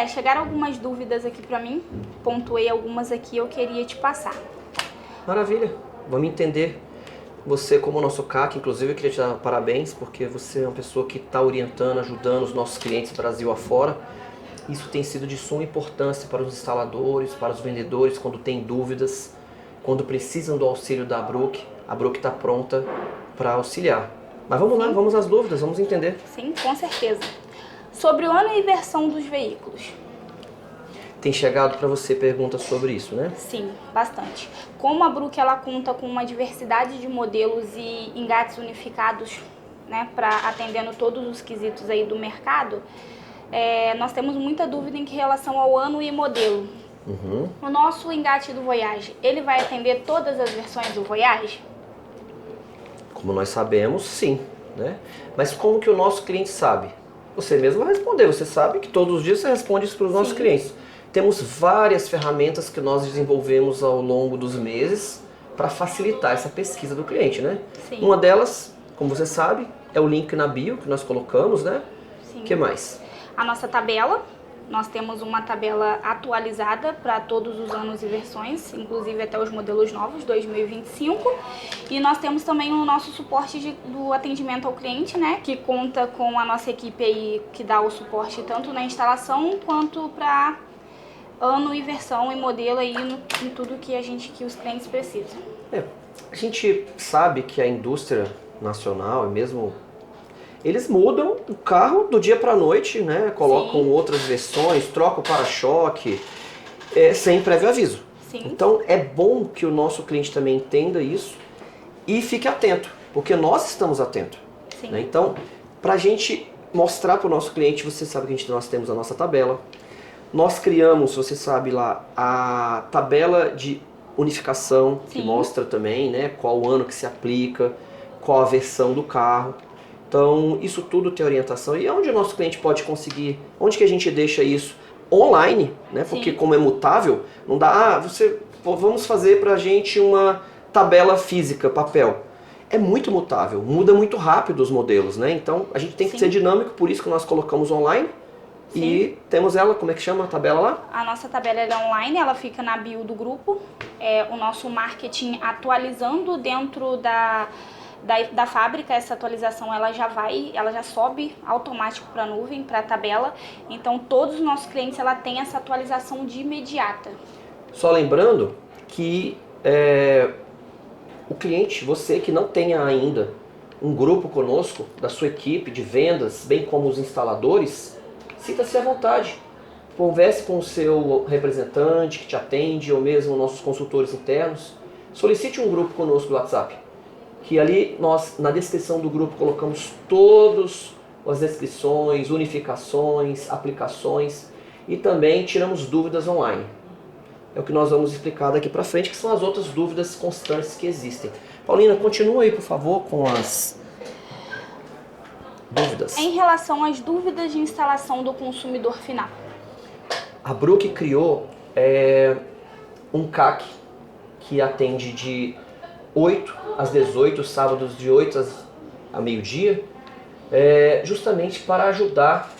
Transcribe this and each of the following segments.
Chegaram algumas dúvidas aqui pra mim, pontuei algumas aqui, eu queria te passar. Maravilha, vamos entender. Você como nosso CAC, inclusive eu queria te dar parabéns, porque você é uma pessoa que está orientando, ajudando os nossos clientes Brasil afora. Isso tem sido de suma importância para os instaladores, para os vendedores, quando têm dúvidas, quando precisam do auxílio da Brook. A Brook está pronta para auxiliar. Mas vamos lá, vamos às dúvidas, vamos entender. Sim, com certeza. Sobre o ano e versão dos veículos. Tem chegado para você perguntas sobre isso, né? Sim, bastante. Como a Brook ela conta com uma diversidade de modelos e engates unificados, né, para atendendo todos os quesitos aí do mercado, nós temos muita dúvida em relação ao ano e modelo. O nosso engate do Voyage, ele vai atender todas as versões do Voyage? Como nós sabemos, sim, né? Mas como que o nosso cliente sabe? Você mesmo vai responder, você sabe que todos os dias você responde isso para os nossos clientes. Temos várias ferramentas que nós desenvolvemos ao longo dos meses para facilitar essa pesquisa do cliente, né? Sim. Uma delas, como você sabe, é o link na bio que nós colocamos, né? Sim. O que mais? A nossa tabela. Nós temos uma tabela atualizada para todos os anos e versões, inclusive até os modelos novos, 2025. E nós temos também o nosso suporte do atendimento ao cliente, né? Que conta com a nossa equipe aí que dá o suporte tanto na instalação quanto para ano e versão e modelo aí em tudo que os clientes precisam. A gente sabe que a indústria nacional, mesmo eles mudam o carro do dia para a noite, né? Colocam outras versões, trocam o para-choque, sem prévio aviso. Sim. Então é bom que o nosso cliente também entenda isso e fique atento, porque nós estamos atentos. Né? Então, para a gente mostrar para o nosso cliente, você sabe que nós temos a nossa tabela. Nós criamos, você sabe lá, a tabela de unificação, que mostra também, né, qual o ano que se aplica, qual a versão do carro. Então, isso tudo tem orientação. E onde o nosso cliente pode conseguir, onde que a gente deixa isso? Online, né? Porque como é mutável, não dá, vamos fazer pra gente uma tabela física, papel. É muito mutável, muda muito rápido os modelos, né? Então, a gente tem que ser dinâmico, por isso que nós colocamos online. E temos ela, como é que chama a tabela lá? A nossa tabela é online, ela fica na bio do grupo. O nosso marketing atualizando dentro da fábrica, essa atualização ela já sobe automático para a nuvem, para a tabela. Então todos os nossos clientes ela tem essa atualização de imediata. Só lembrando que o cliente, você que não tenha ainda um grupo conosco, da sua equipe de vendas, bem como os instaladores, sinta-se à vontade. Converse com o seu representante que te atende, ou mesmo nossos consultores internos. Solicite um grupo conosco do WhatsApp. Que ali nós, na descrição do grupo, colocamos todas as descrições, unificações, aplicações e também tiramos dúvidas online. É o que nós vamos explicar daqui para frente, que são as outras dúvidas constantes que existem. Paulina, continua aí, por favor, com as dúvidas. Em relação às dúvidas de instalação do consumidor final. A Brook criou um CAC que atende de 8 às 18, sábados de 8 a meio-dia, justamente para ajudar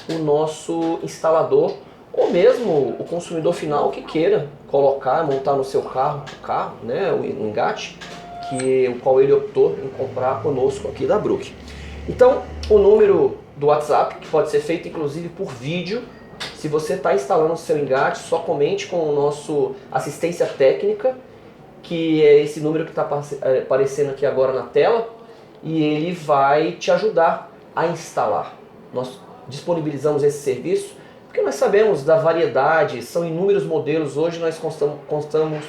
o nosso instalador ou mesmo o consumidor final que queira colocar, montar no seu carro, né, o engate, o qual ele optou em comprar conosco aqui da Brook. Então, o número do WhatsApp, que pode ser feito inclusive por vídeo, se você está instalando o seu engate, só comente com o nosso assistência técnica, que é esse número que está aparecendo aqui agora na tela, e ele vai te ajudar a instalar. Nós disponibilizamos esse serviço porque nós sabemos da variedade, são inúmeros modelos. Hoje nós constamos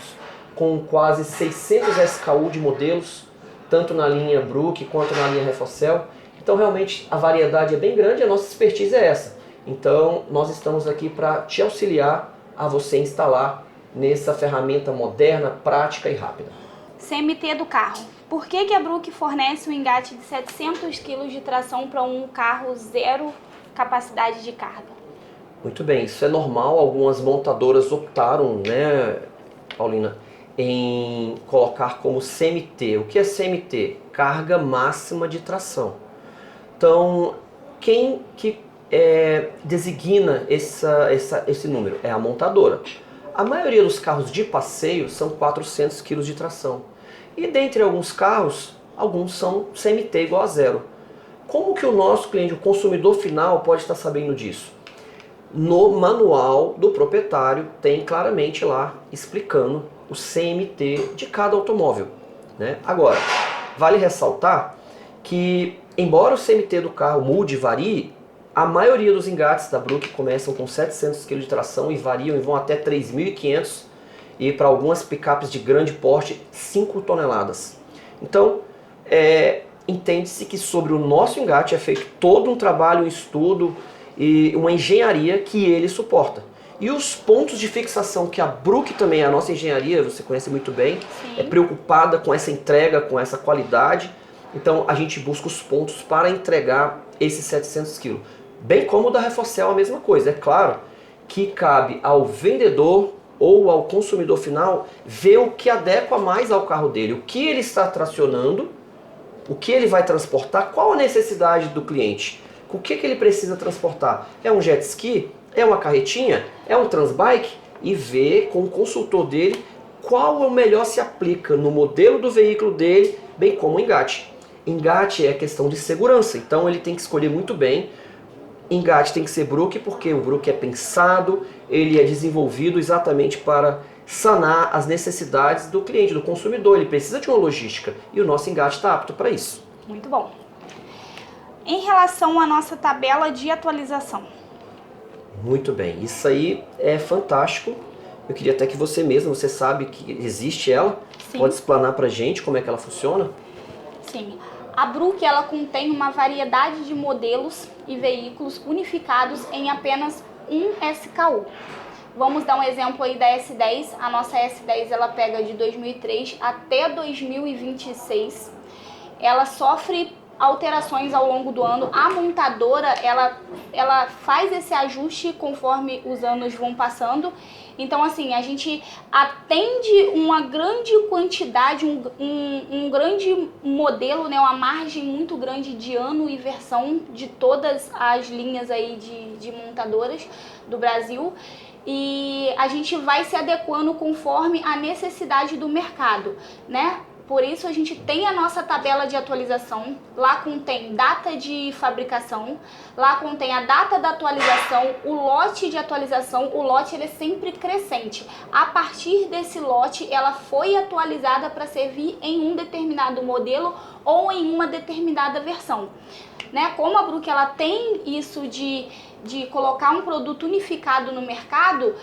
com quase 600 SKU de modelos, tanto na linha Brook quanto na linha Refocel. Então realmente a variedade é bem grande e a nossa expertise é essa. Então nós estamos aqui para te auxiliar a você instalar nessa ferramenta moderna, prática e rápida. CMT do carro. Por que a Brook fornece um engate de 700 kg de tração para um carro zero capacidade de carga? Muito bem, isso é normal. Algumas montadoras optaram, né, Paulina, em colocar como CMT. O que é CMT? Carga máxima de tração. Então, quem que designa esse número? É a montadora. A maioria dos carros de passeio são 400 kg de tração. E dentre alguns carros, alguns são CMT igual a zero. Como que o nosso cliente, o consumidor final, pode estar sabendo disso? No manual do proprietário tem claramente lá explicando o CMT de cada automóvel, né? Agora, vale ressaltar que, embora o CMT do carro mude e varie, a maioria dos engates da Brook começam com 700 kg de tração e variam e vão até 3.500 e para algumas picapes de grande porte, 5 toneladas. Então, entende-se que sobre o nosso engate é feito todo um trabalho, um estudo e uma engenharia que ele suporta. E os pontos de fixação que a Brook também, a nossa engenharia, você conhece muito bem, Sim. é preocupada com essa entrega, com essa qualidade. Então a gente busca os pontos para entregar esses 700 kg. Bem como o da Reforcel a mesma coisa. É claro que cabe ao vendedor ou ao consumidor final ver o que adequa mais ao carro dele, o que ele está tracionando, o que ele vai transportar, qual a necessidade do cliente, o que ele precisa transportar. É um jet ski? É uma carretinha? É um transbike? E ver com o consultor dele qual é o melhor se aplica no modelo do veículo dele, bem como o engate. Engate é questão de segurança, então ele tem que escolher muito bem. Engate tem que ser Brook, porque o Brook é pensado, ele é desenvolvido exatamente para sanar as necessidades do cliente, do consumidor. Ele precisa de uma logística e o nosso engate está apto para isso. Muito bom. Em relação à nossa tabela de atualização. Muito bem, isso aí é fantástico. Eu queria até que você mesma, você sabe que existe ela, Sim. Pode explanar pra gente como é que ela funciona? Sim. A Brook, ela contém uma variedade de modelos e veículos unificados em apenas um SKU. Vamos dar um exemplo aí da S10. A nossa S10 ela pega de 2003 até 2026. Ela sofre alterações ao longo do ano. A montadora ela faz esse ajuste conforme os anos vão passando. Então, assim, a gente atende uma grande quantidade, um grande modelo, né, uma margem muito grande de ano e versão de todas as linhas aí de montadoras do Brasil. E a gente vai se adequando conforme a necessidade do mercado, né? Por isso a gente tem a nossa tabela de atualização, lá contém data de fabricação, lá contém a data da atualização, o lote de atualização, o lote ele é sempre crescente. A partir desse lote ela foi atualizada para servir em um determinado modelo ou em uma determinada versão. Né? Como a Brook ela tem isso de colocar um produto unificado no mercado,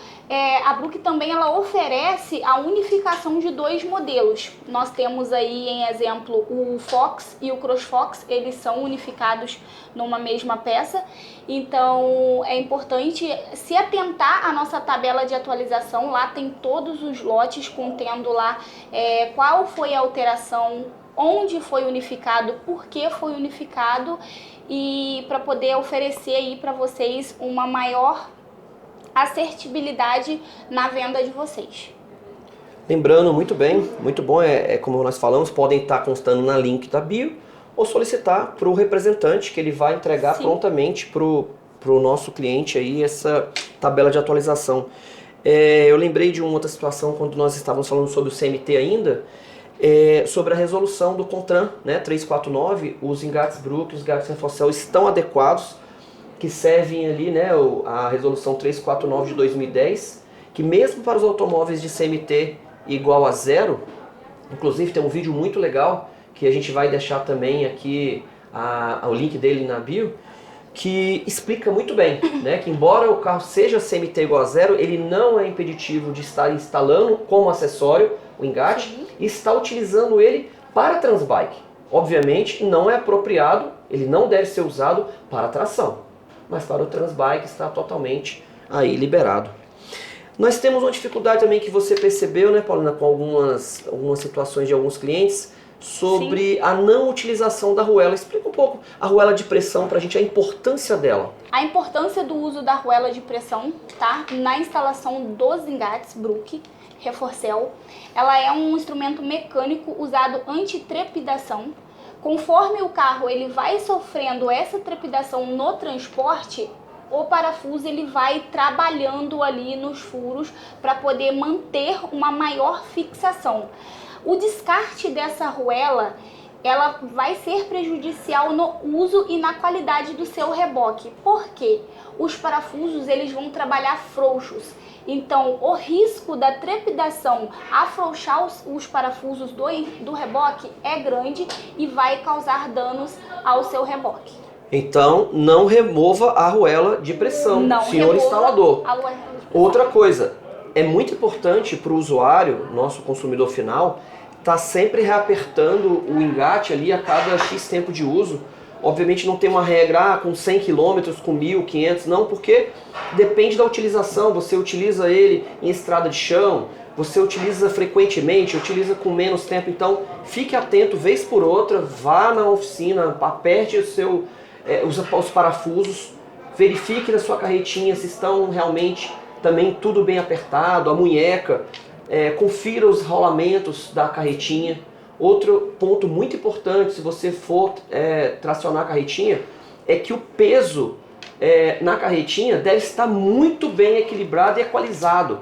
a Brook também ela oferece a unificação de 2 modelos. Nós temos aí em exemplo o Fox e o CrossFox, eles são unificados numa mesma peça. Então é importante se atentar à nossa tabela de atualização, lá tem todos os lotes contendo lá qual foi a alteração, onde foi unificado, por que foi unificado, e para poder oferecer aí para vocês uma maior assertibilidade na venda de vocês. Lembrando, muito bem, muito bom, como nós falamos, podem estar constando na link da bio ou solicitar para o representante que ele vai entregar Sim. prontamente para o nosso cliente aí essa tabela de atualização. Eu lembrei de uma outra situação quando nós estávamos falando sobre o CMT ainda, sobre a resolução do CONTRAN, né, 349, os engates Brook, os engates Reforcel estão adequados, que servem ali, né, a resolução 349 de 2010, que mesmo para os automóveis de CMT igual a zero, inclusive tem um vídeo muito legal, que a gente vai deixar também aqui o link dele na bio, que explica muito bem, né, que embora o carro seja CMT igual a zero, ele não é impeditivo de estar instalando como acessório o engate. Sim. E está utilizando ele para transbike. Obviamente não é apropriado, ele não deve ser usado para tração, mas para o transbike está totalmente aí liberado. Nós temos uma dificuldade também que você percebeu, né, Paulina, com algumas situações de alguns clientes, sobre Sim. a não utilização da arruela. Explica um pouco a arruela de pressão para a gente, a importância dela. A importância do uso da arruela de pressão, tá? Na instalação dos engates Brook, Reforcel. Ela é um instrumento mecânico usado anti-trepidação, Conforme o carro ele vai sofrendo essa trepidação no transporte, o parafuso ele vai trabalhando ali nos furos para poder manter uma maior fixação. O descarte dessa arruela, ela vai ser prejudicial no uso e na qualidade do seu reboque. Por quê? Os parafusos eles vão trabalhar frouxos. Então, o risco da trepidação afrouxar os parafusos do reboque é grande e vai causar danos ao seu reboque. Então, não remova a arruela de pressão, Não senhor remova instalador. a arruela de pressão. Outra coisa, é muito importante para o usuário, nosso consumidor final, estar sempre reapertando o engate ali a cada X tempo de uso. Obviamente não tem uma regra com 100 km, com 1.000, 500, não, porque depende da utilização. Você utiliza ele em estrada de chão, você utiliza frequentemente, utiliza com menos tempo. Então fique atento, vez por outra, vá na oficina, aperte os parafusos, verifique na sua carretinha se estão realmente também tudo bem apertado, a munheca, confira os rolamentos da carretinha. Outro ponto muito importante, se você for tracionar a carretinha, é que o peso na carretinha deve estar muito bem equilibrado e equalizado.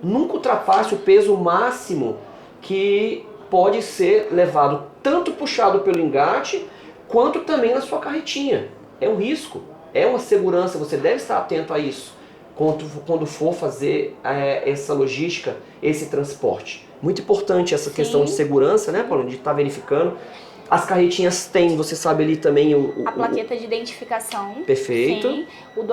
Nunca ultrapasse o peso máximo que pode ser levado, tanto puxado pelo engate, quanto também na sua carretinha. É um risco, é uma segurança, você deve estar atento a isso quando for fazer essa logística, esse transporte. Muito importante essa questão de segurança, né, Paulo? De estar verificando. As carretinhas têm, você sabe ali também a plaqueta de identificação. Perfeito. Sim,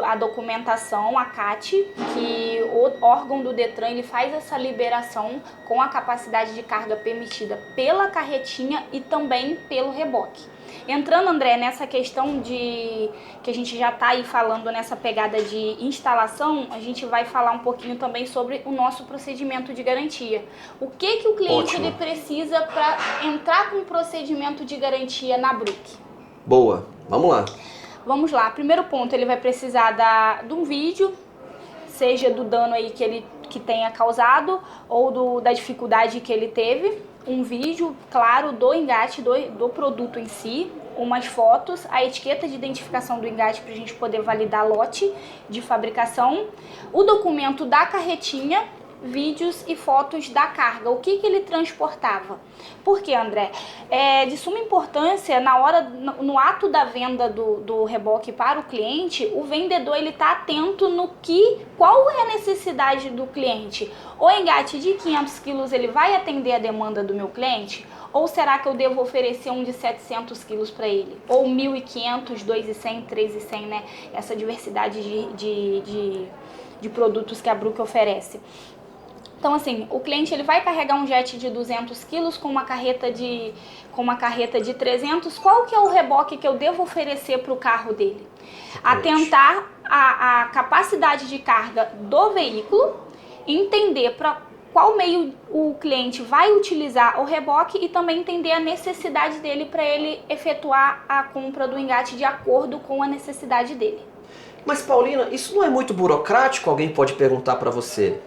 a documentação, a CAT, que o órgão do Detran ele faz essa liberação com a capacidade de carga permitida pela carretinha e também pelo reboque. Entrando, André, nessa questão que a gente já está aí falando nessa pegada de instalação, a gente vai falar um pouquinho também sobre o nosso procedimento de garantia. O que o cliente ele precisa para entrar com um procedimento de garantia na Bruck? Boa, vamos lá. Vamos lá, primeiro ponto, ele vai precisar de um vídeo, seja do dano aí que tenha causado ou da dificuldade que ele teve. Um vídeo, claro, do engate, do produto em si, umas fotos, a etiqueta de identificação do engate para a gente poder validar lote de fabricação, o documento da carretinha, vídeos e fotos da carga, o que ele transportava. Por quê, André? É de suma importância, no ato da venda do reboque para o cliente, o vendedor ele tá atento qual é a necessidade do cliente. O engate de 500 quilos ele vai atender a demanda do meu cliente? Ou será que eu devo oferecer um de 700 quilos para ele? Ou 1.500, 2.100, 3.100, né? Essa diversidade de produtos que a Bruck oferece. Então, assim, o cliente ele vai carregar um jet de 200 quilos com uma carreta de 300. Qual que é o reboque que eu devo oferecer para o carro dele? Atentar a capacidade de carga do veículo, entender para qual meio o cliente vai utilizar o reboque e também entender a necessidade dele para ele efetuar a compra do engate de acordo com a necessidade dele. Mas, Paulina, isso não é muito burocrático? Alguém pode perguntar para você.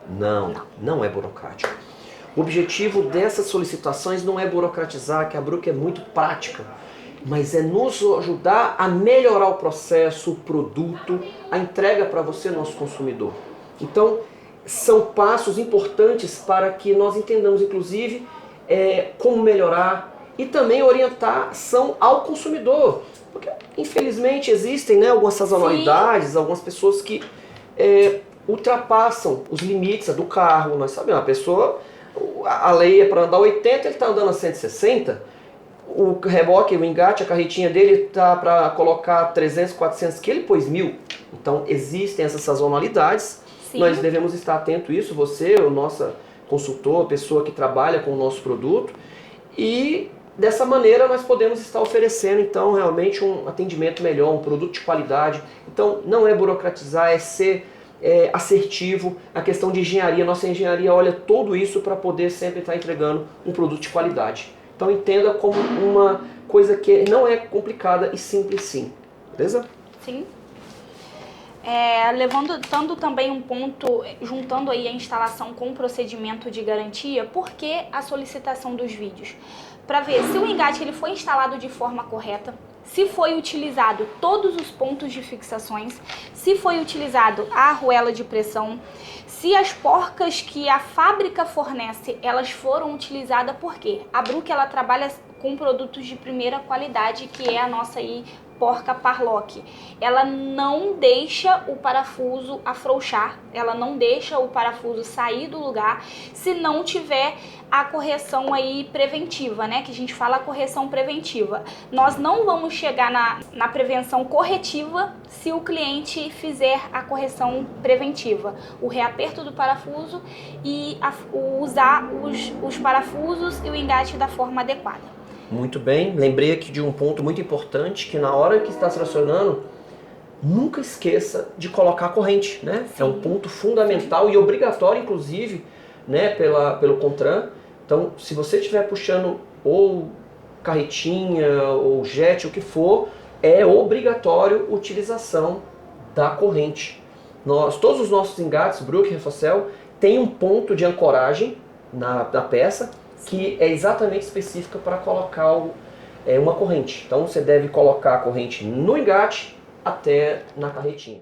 Não é burocrático. O objetivo dessas solicitações não é burocratizar, que a Bruck é muito prática, mas é nos ajudar a melhorar o processo, o produto, a entrega para você, nosso consumidor. Então, são passos importantes para que nós entendamos, inclusive, como melhorar e também orientação ao consumidor. Porque, infelizmente, existem, né, algumas sazonalidades, algumas pessoas que ultrapassam os limites do carro. Nós sabemos, a pessoa, a lei é para andar 80, ele está andando a 160, o reboque, o engate, a carretinha dele está para colocar 300, 400 quilos, ele pôs 1.000. Então existem essas sazonalidades, sim. Nós devemos estar atento a isso, você, o nosso consultor, a pessoa que trabalha com o nosso produto, e dessa maneira nós podemos estar oferecendo então realmente um atendimento melhor, um produto de qualidade. Então não é burocratizar, é ser assertivo. A questão de engenharia, nossa engenharia olha tudo isso para poder sempre estar entregando um produto de qualidade. Então entenda como uma coisa que não é complicada e simples sim, beleza? Sim. Levantando também um ponto, juntando aí a instalação com o procedimento de garantia, por que a solicitação dos vídeos? Para ver se o engate ele foi instalado de forma correta, se foi utilizado todos os pontos de fixações, se foi utilizado a arruela de pressão, se as porcas que a fábrica fornece, elas foram utilizadas, porque a Bruck ela trabalha com produtos de primeira qualidade, que é a nossa aí porca Parlock. Ela não deixa o parafuso afrouxar, ela não deixa o parafuso sair do lugar se não tiver a correção aí preventiva, né? Que a gente fala a correção preventiva. Nós não vamos chegar na prevenção corretiva se o cliente fizer a correção preventiva. O reaperto do parafuso e usar os parafusos e o engate da forma adequada. Muito bem, lembrei aqui de um ponto muito importante, que na hora que está tracionando, nunca esqueça de colocar a corrente, né? Sim. É um ponto fundamental e obrigatório, inclusive, né, pelo CONTRAN. Então, se você estiver puxando ou carretinha ou jet, o que for, é obrigatório utilização da corrente. Todos os nossos engates, Bruck e Refacel, tem um ponto de ancoragem na peça, que é exatamente específica para colocar uma corrente. Então você deve colocar a corrente no engate até na carretinha.